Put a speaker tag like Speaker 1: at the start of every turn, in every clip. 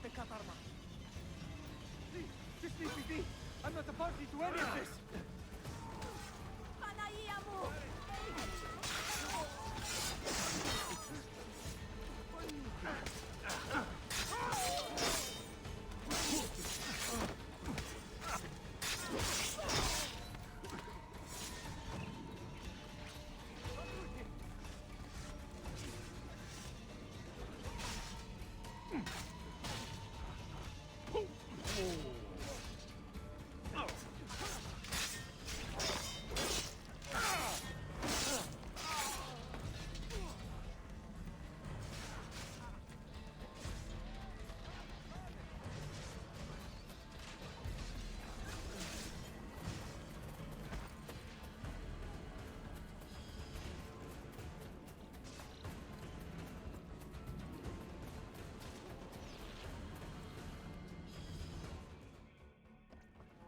Speaker 1: get the Katarma. Please, just leave me be. I'm not a party to any of this.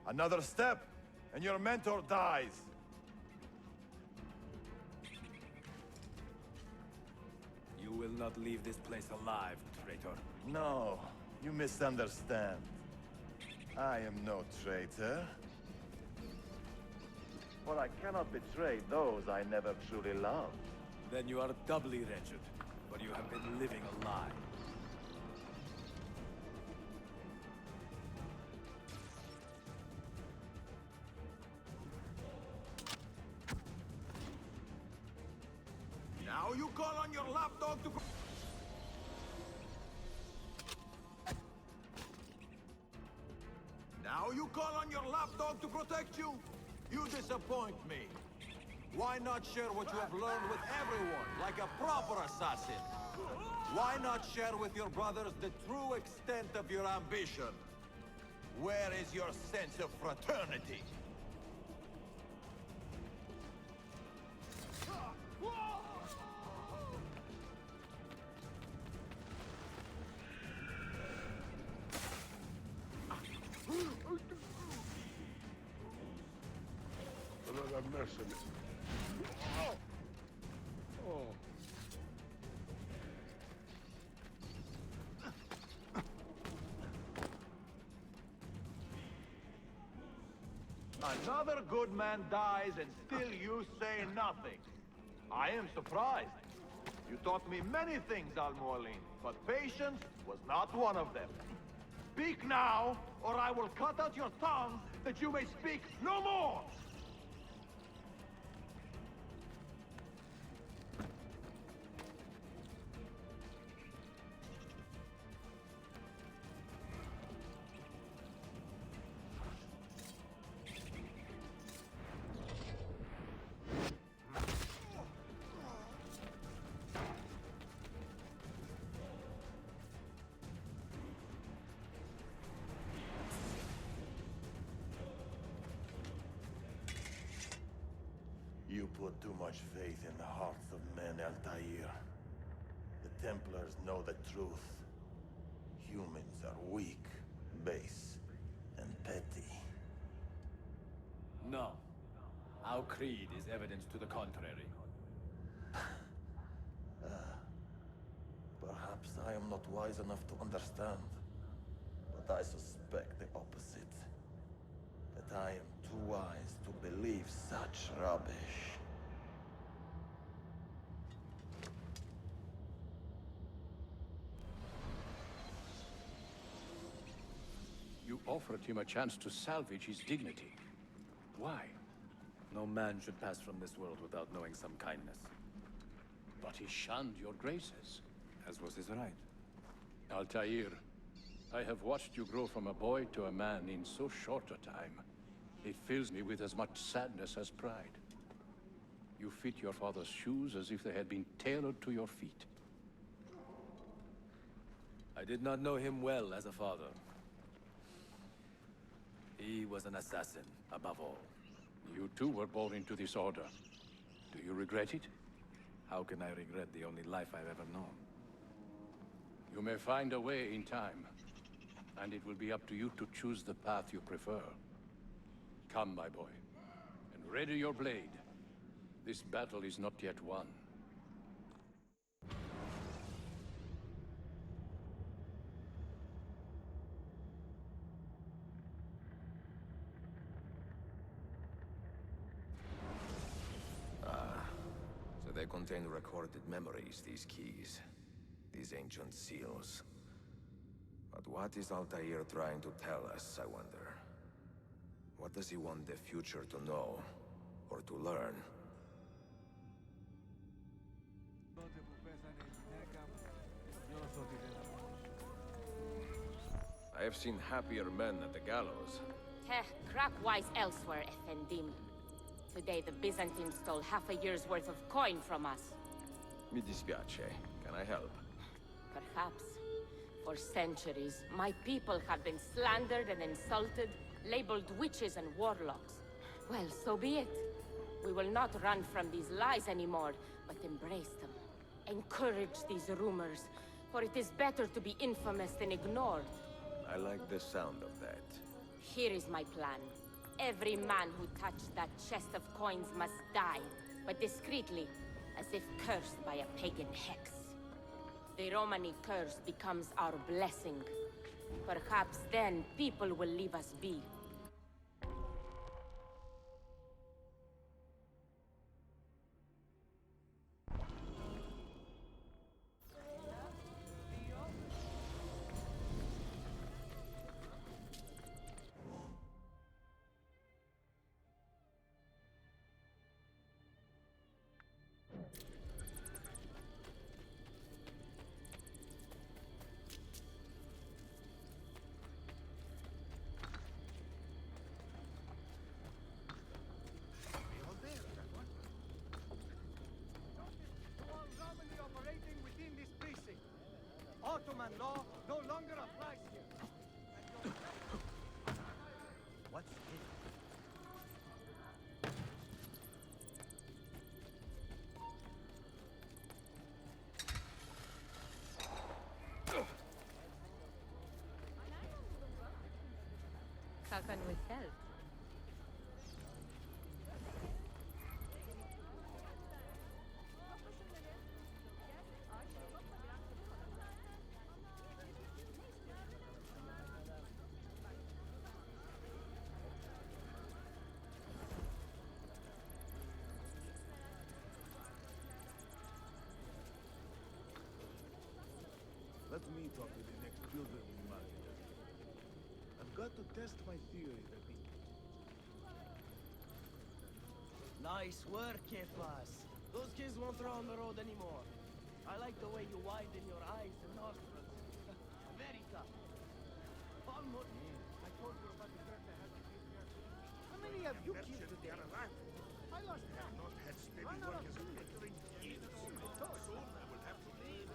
Speaker 2: Another step, and your mentor dies.
Speaker 3: You will not leave this place alive, traitor.
Speaker 2: No, you misunderstand. I am no traitor. For I cannot betray those I never truly loved.
Speaker 3: Then you are doubly wretched, for you have been living a lie.
Speaker 2: Now you call on your lapdog to... Now you call on your lapdog to protect you? You disappoint me. Why not share what you have learned with everyone, like a proper assassin? Why not share with your brothers the true extent of your ambition? Where is your sense of fraternity?
Speaker 4: Another mercenary. Oh.
Speaker 2: Another good man dies and still you say nothing. I am surprised. You taught me many things, Al-Mualim, but patience was not one of them. Speak now, or I will cut out your tongue that you may speak no more! You put too much faith in the hearts of men, Altair. The Templars know the truth. Humans are weak, base, and petty.
Speaker 3: No. Our creed is evidence to the contrary.
Speaker 2: Perhaps I am not wise enough to understand, but I suspect the opposite. That I am too wise to believe such rubbish.
Speaker 5: You offered him a chance to salvage his dignity. Why?
Speaker 3: No man should pass from this world without knowing some kindness.
Speaker 5: But he shunned your graces.
Speaker 3: As was his right.
Speaker 5: Altair, I have watched you grow from a boy to a man in so short a time. It fills me with as much sadness as pride. You fit your father's shoes as if they had been tailored to your feet.
Speaker 3: I did not know him well as a father. He was an assassin, above all.
Speaker 5: You too were born into this order. Do you regret it?
Speaker 3: How can I regret the only life I've ever known?
Speaker 5: You may find a way in time, and it will be up to you to choose the path you prefer. Come, my boy, and ready your blade. This battle is not yet won.
Speaker 6: contain recorded memories, these keys. These ancient seals. But what is Altair trying to tell us, I wonder? What does he want the future to know? Or to learn? I have seen happier men at the gallows.
Speaker 7: Heh, crack wise elsewhere, Effendim. Today the Byzantines stole half a year's worth of coin from us.
Speaker 6: Mi dispiace. Can I help?
Speaker 7: Perhaps. For centuries, my people have been slandered and insulted, labeled witches and warlocks. Well, so be it. We will not run from these lies anymore, but embrace them. Encourage these rumors, for it is better to be infamous than ignored.
Speaker 6: I like the sound of that.
Speaker 7: Here is my plan. Every man who touched that chest of coins must die, but discreetly, as if cursed by a pagan hex. The Romani curse becomes our blessing. Perhaps then people will leave us be.
Speaker 1: Ottoman law no longer applies here. What's it?
Speaker 7: How can we help?
Speaker 3: Let me talk to the next builder we marry. I've got to test my theory a bit.
Speaker 8: Nice work, Kefas. Those kids won't throw on the road anymore. I like the way you widen your eyes and nostrils. Very tough. Almost. I told you about the curse I had on this year.
Speaker 1: How many have you killed today? I lost count.
Speaker 4: Not had steady
Speaker 1: Run out
Speaker 4: work
Speaker 1: of
Speaker 4: as
Speaker 1: food.
Speaker 4: entering years. Soon I will have to leave.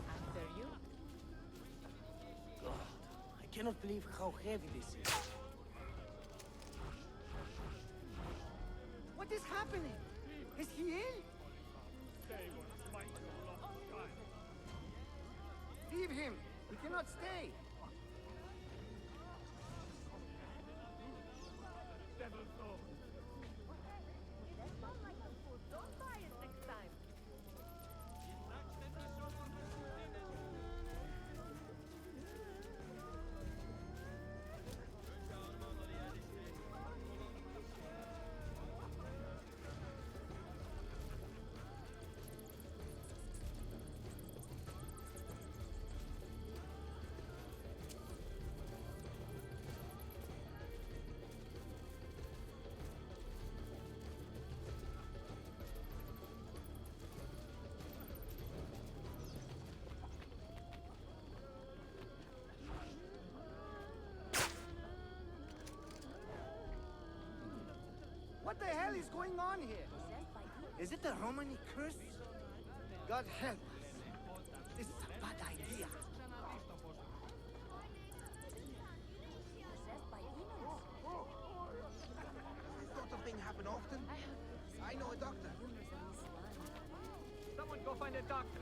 Speaker 7: After you.
Speaker 8: God, I cannot believe how heavy this is.
Speaker 1: What is happening? Is he ill? Leave him. He cannot stay. What the hell is going on here? Is it the Romani curse? God help us. This is a bad idea.
Speaker 8: This sort of thing happen often? I know a doctor.
Speaker 1: Someone go find a doctor.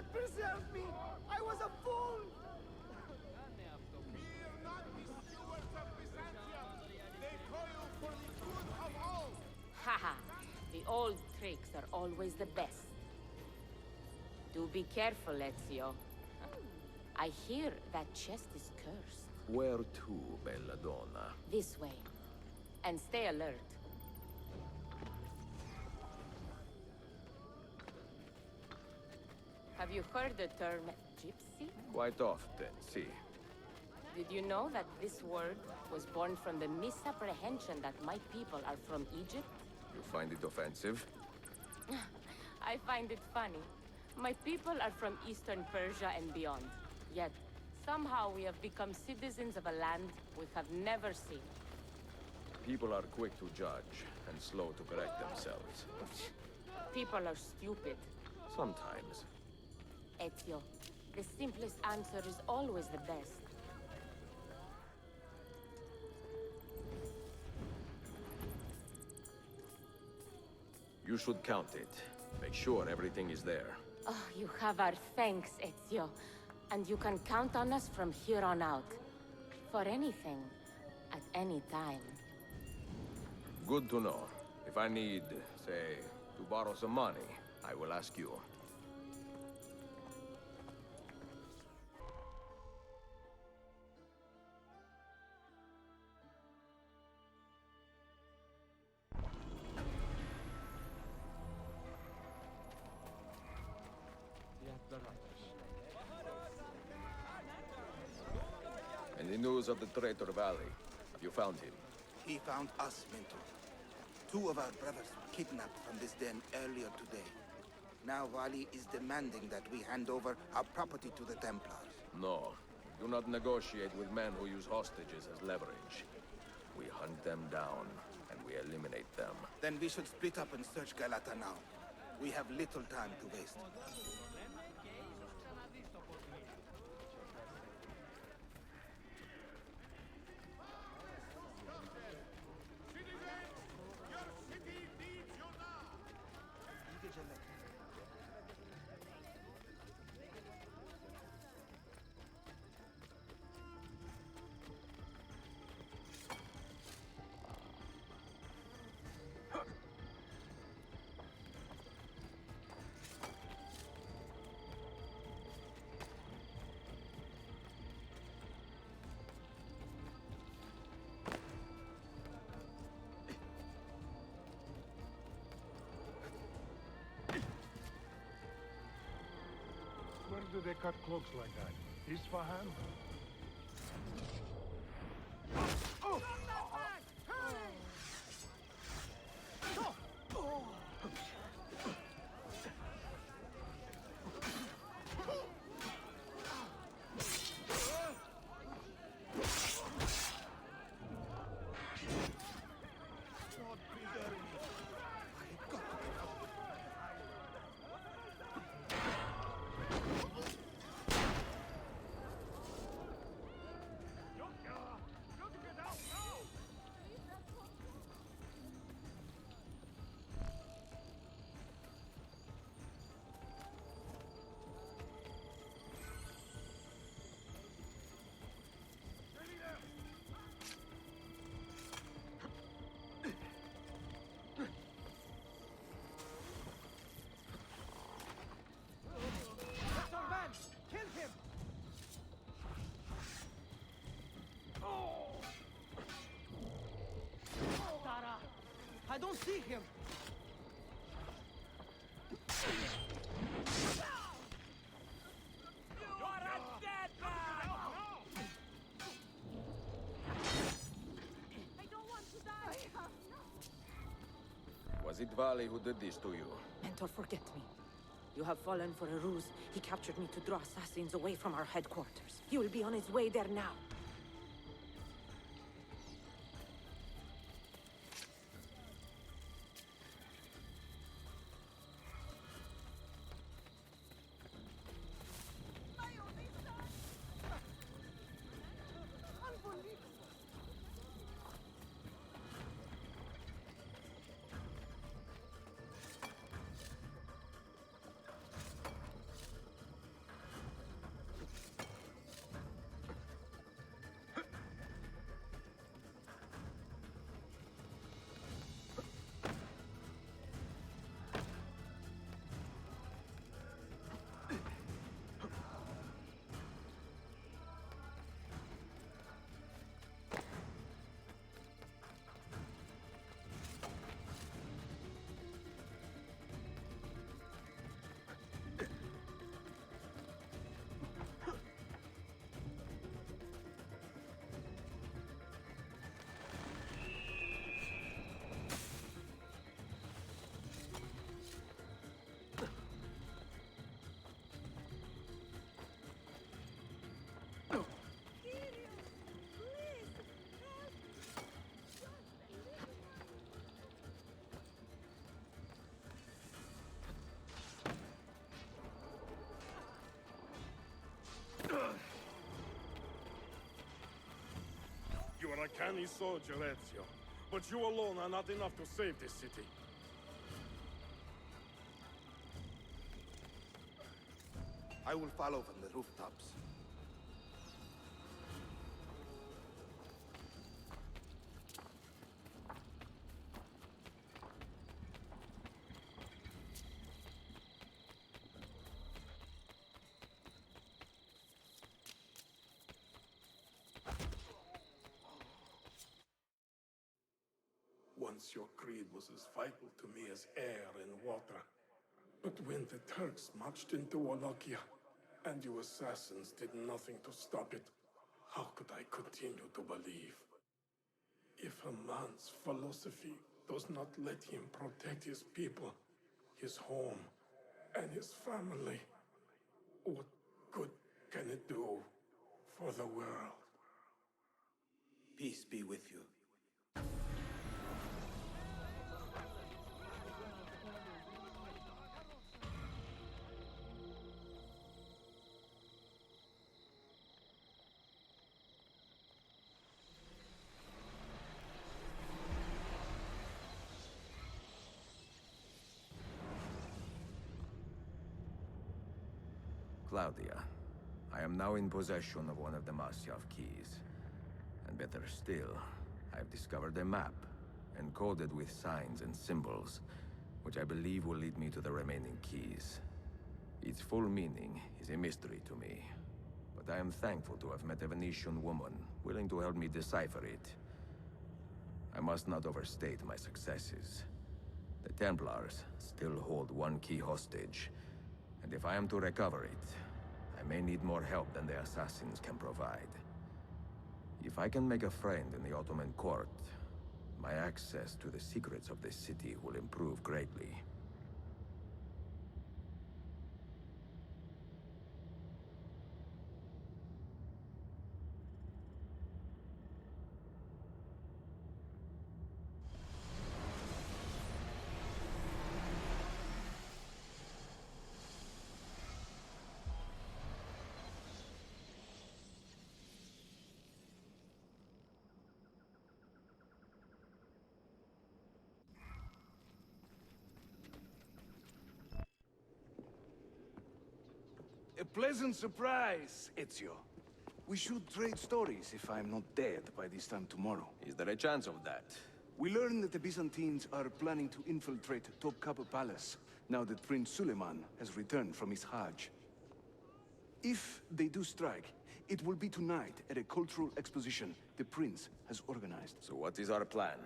Speaker 1: God preserve me! I was a fool!
Speaker 4: Fear not the stewards of Byzantium. They toil for the good of all.
Speaker 7: Haha, the old tricks are always the best. Do be careful, Ezio. I hear that chest is cursed.
Speaker 6: Where to, Belladonna?
Speaker 7: This way. And stay alert. Have you heard the term gypsy?
Speaker 6: Quite often, see.
Speaker 7: Did you know that this word was born from the misapprehension that my people are from Egypt?
Speaker 6: You find it offensive?
Speaker 7: I find it funny. My people are from Eastern Persia and beyond. Yet, somehow we have become citizens of a land we have never seen.
Speaker 6: People are quick to judge and slow to correct themselves.
Speaker 7: People are stupid.
Speaker 6: Sometimes.
Speaker 7: Ezio, the simplest answer is always the best.
Speaker 6: You should count it. Make sure everything is there.
Speaker 7: Oh, you have our thanks, Ezio. And you can count on us from here on out. For anything, at any time.
Speaker 6: Good to know. If I need, say, to borrow some money, I will ask you. Any news of the Traitor Valley? Have you found him?
Speaker 9: He found us, Mentor. Two of our brothers were kidnapped from this den earlier today. Now Vali is demanding that we hand over our property to the Templars.
Speaker 6: No. Do not negotiate with men who use hostages as leverage. We hunt them down, and we eliminate them.
Speaker 9: Then we should split up and search Galata now. We have little time to waste.
Speaker 4: Your city needs you now.
Speaker 3: Where do they cut cloaks like that? Isfahan?
Speaker 8: I don't see him.
Speaker 4: You are a dead man!
Speaker 7: I don't want to die!
Speaker 6: Was it Vali who did this to you?
Speaker 10: Mentor, forget me. You have fallen for a ruse. He captured me to draw assassins away from our headquarters. He will be on his way there now.
Speaker 3: canny soldier, Ezio. But you alone are not enough to save this city.
Speaker 9: I will follow from the rooftops.
Speaker 3: Once your creed was as vital to me as air and water. But when the Turks marched into Wallachia, and you assassins did nothing to stop it, how could I continue to believe? If a man's philosophy does not let him protect his people, his home, and his family, what good can it do for the world?
Speaker 9: Peace be with you.
Speaker 6: Claudia, I am now in possession of one of the Masyav keys. And better still, I've discovered a map, encoded with signs and symbols, which I believe will lead me to the remaining keys. Its full meaning is a mystery to me, but I am thankful to have met a Venetian woman willing to help me decipher it. I must not overstate my successes. The Templars still hold one key hostage, and if I am to recover it, I may need more help than the assassins can provide. If I can make a friend in the Ottoman court, my access to the secrets of this city will improve greatly.
Speaker 11: A pleasant surprise, Ezio. We should trade stories if I'm not dead by this time tomorrow.
Speaker 6: Is there a chance of that?
Speaker 11: We learn that the Byzantines are planning to infiltrate Topkapi Palace, now that Prince Suleiman has returned from his Hajj. If they do strike, it will be tonight at a cultural exposition the Prince has organized.
Speaker 6: So what is our plan?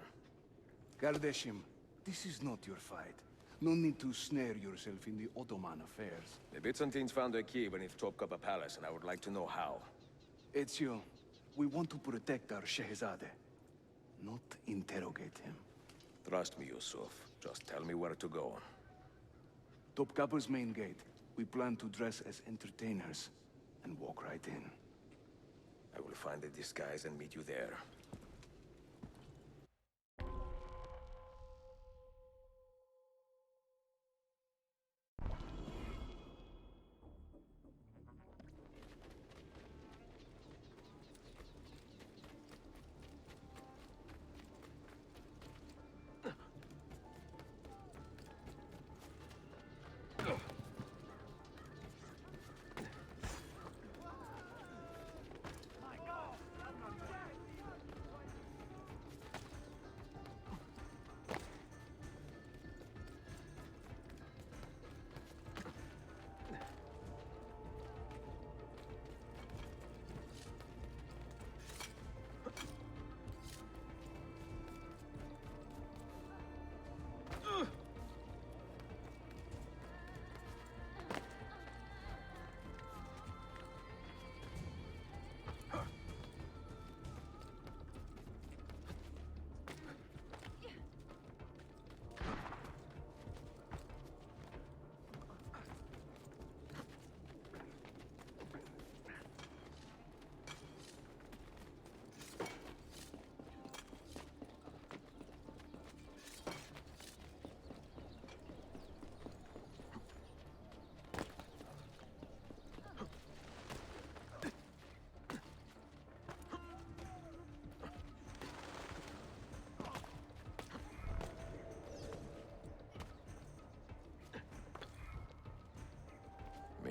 Speaker 11: Kardashim, this is not your fight. No need to snare yourself in the Ottoman affairs.
Speaker 6: The Byzantines found a key beneath Topkapi Palace, and I would like to know how.
Speaker 11: Ezio, we want to protect our Shehzade, not interrogate him.
Speaker 6: Trust me, Yusuf. Just tell me where to go.
Speaker 11: Topkapi's main gate. We plan to dress as entertainers and walk right in.
Speaker 6: I will find a disguise and meet you there.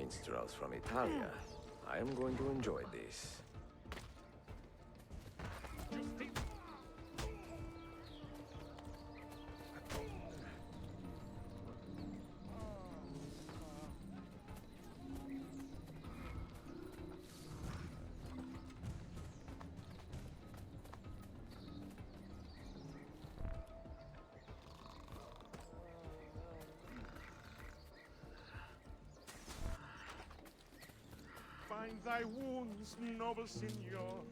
Speaker 6: minstrels from Italia. I am going to enjoy this.
Speaker 4: Find thy wounds, noble signor.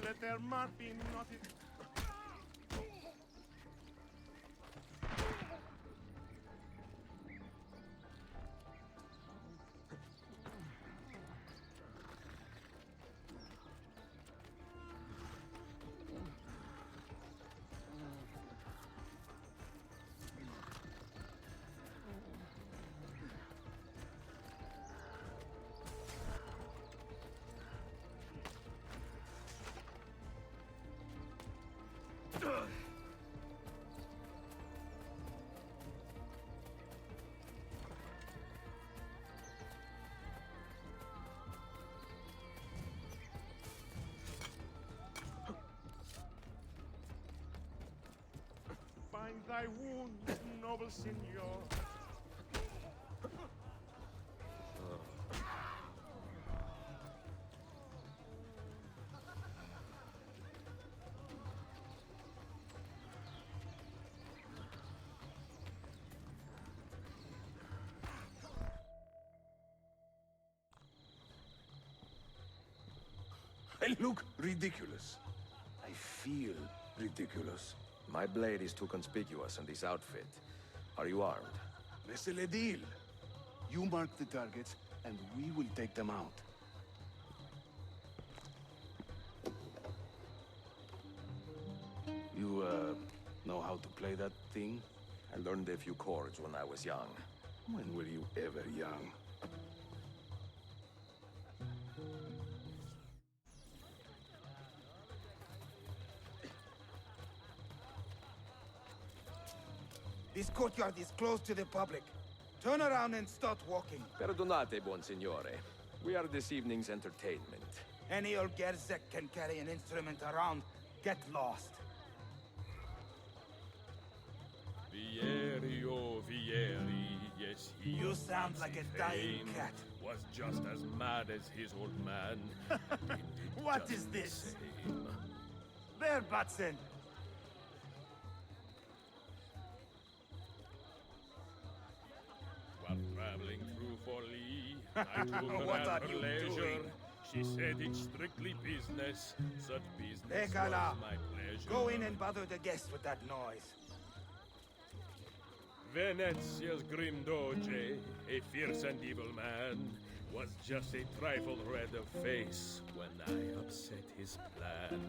Speaker 4: Let their mark be knotted. Find thy wounds, noble signor.
Speaker 11: I look ridiculous. I feel ridiculous.
Speaker 6: My blade is too conspicuous in this outfit. Are you armed?
Speaker 11: C'est le deal. You mark the targets, and we will take them out. You, know how to play that thing?
Speaker 6: I learned a few chords when I was young.
Speaker 11: When were you ever young?
Speaker 9: This courtyard is closed to the public. Turn around and start walking.
Speaker 6: Perdonate, buon signore. We are this evening's entertainment.
Speaker 9: Any old gerzek can carry an instrument around. Get lost.
Speaker 12: Vieri, oh Vieri, yes, he
Speaker 9: You sound like a dying
Speaker 12: fame
Speaker 9: cat.
Speaker 12: Was just as mad as his old man.
Speaker 9: What is this?
Speaker 12: Same.
Speaker 9: There, Batson.
Speaker 12: While traveling through Forli, I took
Speaker 9: What
Speaker 12: her
Speaker 9: are
Speaker 12: at her
Speaker 9: you
Speaker 12: leisure.
Speaker 9: doing?
Speaker 12: She said it's strictly business. Such business
Speaker 9: Ekala,
Speaker 12: was my pleasure.
Speaker 9: go in and bother the guests with that noise.
Speaker 12: Venezia's grim doge, a fierce and evil man, was just a trifle red of face when I upset his plan.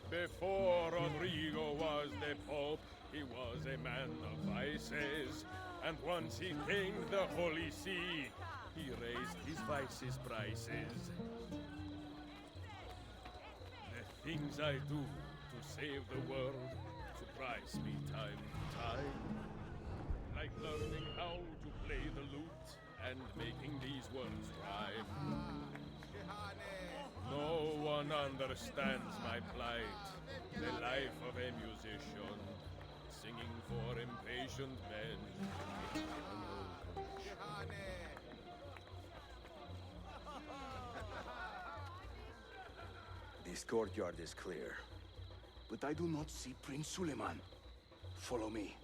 Speaker 12: Before Rodrigo was the Pope, he was a man of vices. And once he gained the Holy See, he raised his vices' prices. The things I do to save the world surprise me time to time. Like learning how to play the lute and making these words rhyme. No one understands my plight, the life of a musician, singing for impatient men.
Speaker 6: This courtyard is clear.
Speaker 11: But I do not see Prince Suleiman. Follow me.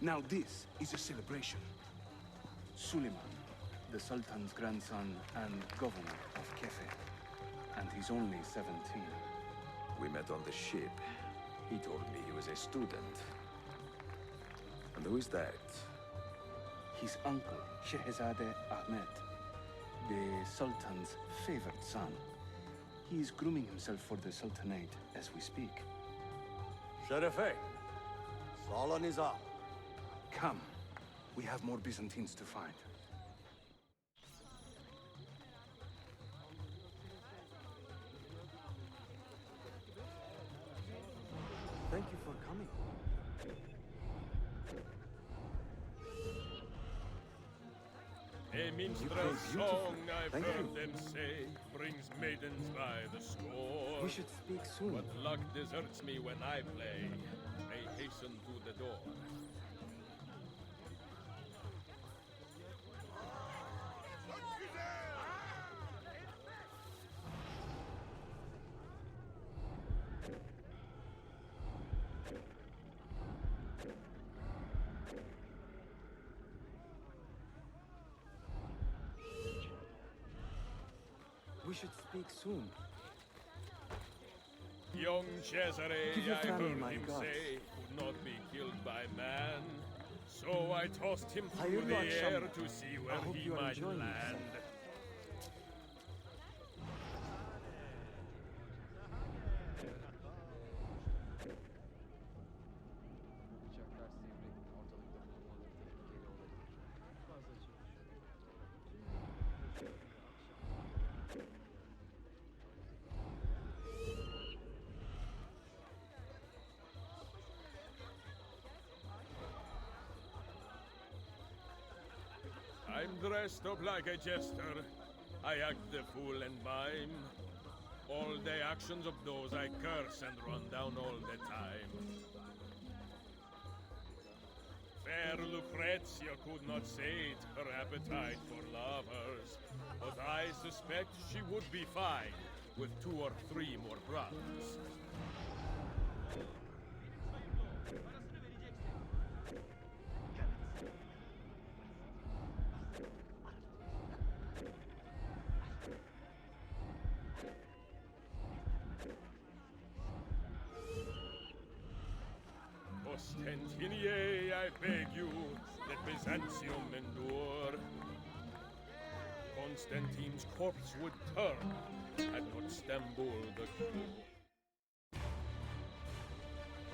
Speaker 11: Now this is a celebration. Suleiman, the Sultan's grandson and governor of Kefe. And he's only 17.
Speaker 6: We met on the ship. He told me he was a student. And who is that?
Speaker 11: His uncle, Shehzade Ahmed. the Sultan's favored son. He is grooming himself for the Sultanate as we speak.
Speaker 2: Sherife, Salah Nizam.
Speaker 11: Come. We have more Byzantines to find.
Speaker 1: Thank you for coming.
Speaker 12: A minstrel's song, I've heard them say, brings maidens by the score.
Speaker 1: We should speak soon.
Speaker 12: But luck deserts me when I play. May hasten to the door.
Speaker 1: We should speak soon.
Speaker 12: Young Cesare,
Speaker 1: Give your
Speaker 12: I
Speaker 1: family
Speaker 12: heard
Speaker 1: my
Speaker 12: him
Speaker 1: regards.
Speaker 12: say, could not be killed by man. So I tossed him through
Speaker 1: Hayırlı
Speaker 12: the air
Speaker 1: akşamlar.
Speaker 12: to see
Speaker 1: I
Speaker 12: where
Speaker 1: hope
Speaker 12: he
Speaker 1: you are
Speaker 12: might
Speaker 1: enjoying
Speaker 12: land.
Speaker 1: yourself.
Speaker 12: I'm dressed up like a jester. I act the fool and mime. All the actions of those I curse and run down all the time. Fair Lucrezia could not sate her appetite for lovers, but I suspect she would be fine with 2 or 3 more brothers. Ostentinier, I beg you, let Byzantium endure. Constantine's corpse would turn had not Stambul the cure.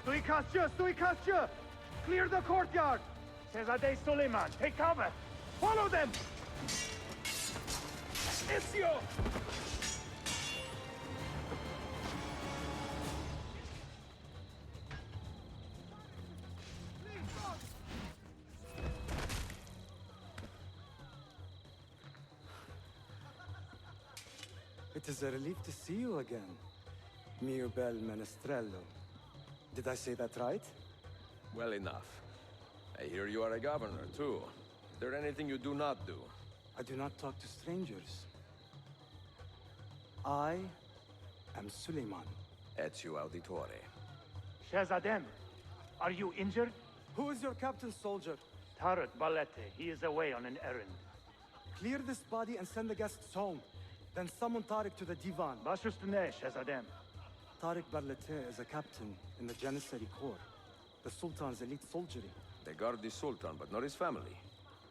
Speaker 4: Suikastçı! Suikastçı! Clear the courtyard! Şehzade Suleiman, take cover! Follow them! Ezio!
Speaker 1: It is a relief to see you again, mio bel menestrello. Did I say that right?
Speaker 6: Well enough. I hear you are a governor, too. Is there anything you do not do?
Speaker 1: I do not talk to strangers. I am Suleiman.
Speaker 6: Ezio Auditore.
Speaker 4: Shehzadem, are you injured?
Speaker 1: Who is your captain, soldier?
Speaker 4: Tarek Balete, he is away on an errand.
Speaker 1: Clear this body and send the guests home. Then summon Tarek to the divan.
Speaker 4: Baş üstüne, Shehzadem.
Speaker 1: Tarek Barlete is a captain in the Janissary Corps, the Sultan's elite soldiery.
Speaker 6: They guard the Sultan, but not his family.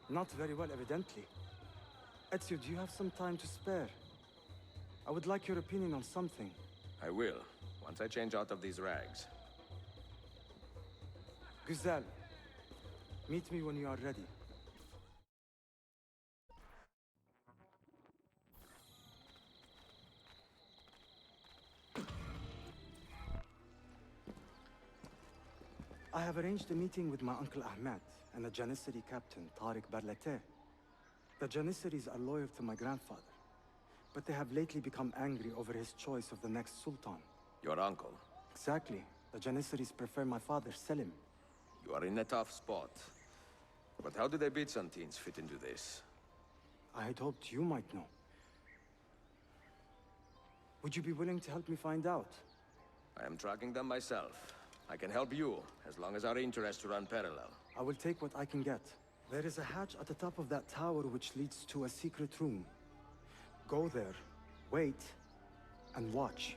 Speaker 1: Not very well, evidently. Ezio, do you have some time to spare? I would like your opinion on something.
Speaker 6: I will, once I change out of these rags.
Speaker 1: Güzel. Meet me when you are ready. I have arranged a meeting with my uncle Ahmed and the Janissary captain, Tariq Barlete. The Janissaries are loyal to my grandfather, but they have lately become angry over his choice of the next sultan.
Speaker 6: Your uncle?
Speaker 1: Exactly. The Janissaries prefer my father, Selim.
Speaker 6: You are in a tough spot. But how do the Byzantines fit into this?
Speaker 1: I had hoped you might know. Would you be willing to help me find out?
Speaker 6: I am tracking them myself. I can help you, as long as our interests run parallel.
Speaker 1: I will take what I can get. There is a hatch at the top of that tower which leads to a secret room. Go there, wait, and watch.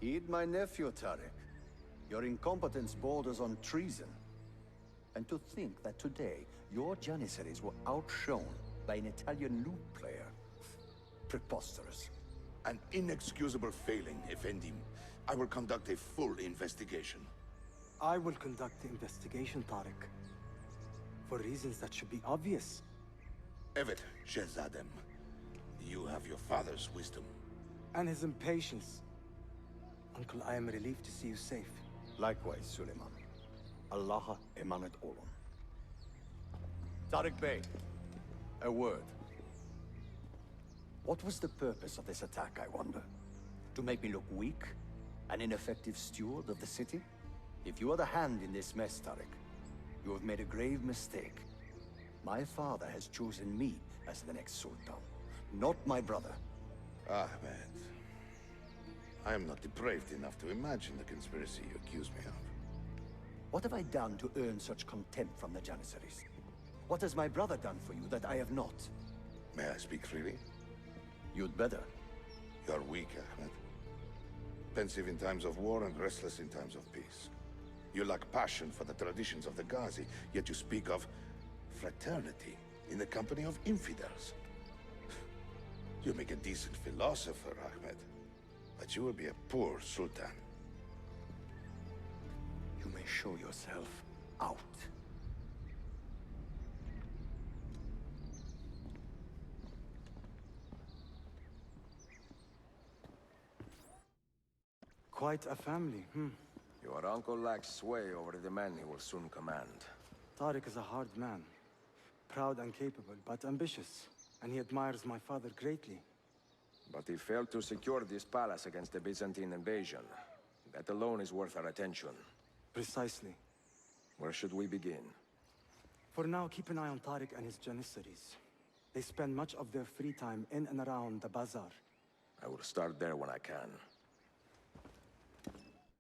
Speaker 13: Heed my nephew, Tariq. Your incompetence borders on treason. And to think that today, your Janissaries were outshone by an Italian lute player. Preposterous.
Speaker 14: An inexcusable failing, Effendim. I will conduct a full investigation.
Speaker 1: I will conduct the investigation, Tariq. For reasons that should be obvious.
Speaker 14: Evet, Shehzadem. You have your father's wisdom.
Speaker 1: And his impatience. Uncle, I am relieved to see you safe.
Speaker 13: Likewise, Suleiman. Allah emanet olun. Tariq Bey, a word. What was the purpose of this attack, I wonder? To make me look weak? An ineffective steward of the city? If you are the hand in this mess, Tariq, you have made a grave mistake. My father has chosen me as the next Sultan, not my brother.
Speaker 14: Ahmed. I am not depraved enough to imagine the conspiracy you accuse me of.
Speaker 13: What have I done to earn such contempt from the Janissaries? What has my brother done for you that I have not?
Speaker 14: May I speak freely?
Speaker 13: You'd better.
Speaker 14: You're weak, Ahmed. Pensive in times of war and restless in times of peace. You lack passion for the traditions of the Ghazi, yet you speak of fraternity in the company of infidels. You make a decent philosopher, Ahmed, but you will be a poor sultan.
Speaker 13: You may show yourself out.
Speaker 1: Quite a family,
Speaker 6: Your uncle lacks sway over the men he will soon command.
Speaker 1: Tariq is a hard man. Proud and capable, but ambitious. And he admires my father greatly.
Speaker 6: But he failed to secure this palace against the Byzantine invasion. That alone is worth our attention.
Speaker 1: Precisely.
Speaker 6: Where should we begin?
Speaker 1: For now, keep an eye on Tariq and his Janissaries. They spend much of their free time in and around the bazaar.
Speaker 6: I will start there when I can.